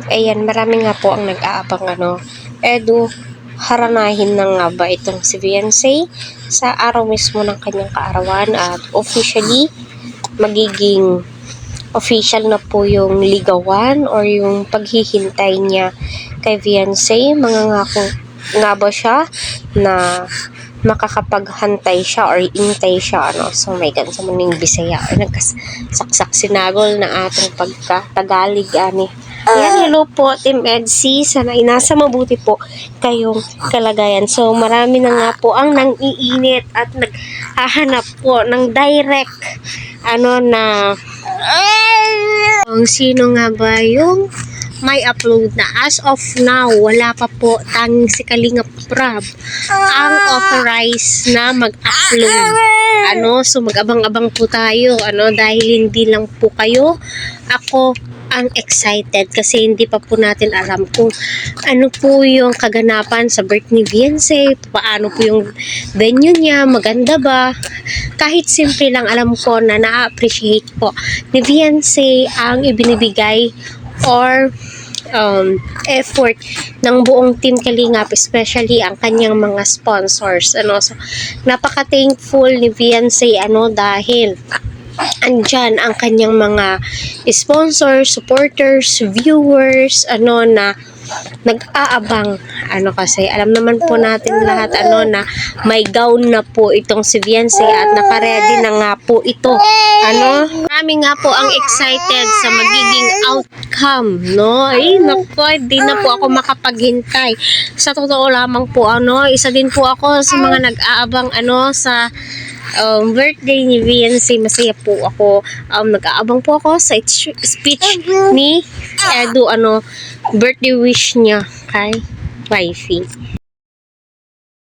Ayan, marami nga po ang nag-aabang Edu, haranahin na nga ba itong si Beyonce sa araw mismo ng kanyang kaarawan at officially magiging official na po yung ligawan or yung paghihintay niya kay Beyonce. Mangangako nga ba siya na makakapaghantay siya or intay siya so may gan sa muning Bisaya or nagkasaksak sinagol na atong pagka-Tagalog Yan, hello po, Team EDC. Sana inasa mabuti po kayong kalagayan. So, marami na nga po ang nang-iinit at naghahanap po ng direct na kung sino nga ba yung may upload na. As of now, wala pa po tanging si Kalingap Prab ang authorized na mag-upload. So mag-abang-abang po tayo dahil hindi lang po kayo, ako ang excited kasi hindi pa po natin alam kung ano po yung kaganapan sa birth ni Beyonce, paano po yung venue niya, maganda ba. Kahit simple lang, alam ko na na-appreciate po ni Beyonce ang ibinibigay or effort ng buong Team Kalingap, especially ang kanyang mga sponsors. So, napaka-thankful ni Beyonce dahil andyan ang kanyang mga sponsors, supporters, viewers, na nag-aabang. Kasi alam naman po natin lahat na may gown na po itong si Beyonce at naka-ready na nga po ito. Kami nga po ang excited sa magiging outcome, Ay, naku, di na po ako makapaghintay. Sa totoo lamang po, isa din po ako sa mga nag-aabang sa birthday ni Beyonce. Masaya po ako. Nag-aabang po ako sa speech ni Edu, birthday wish niya kay wifey.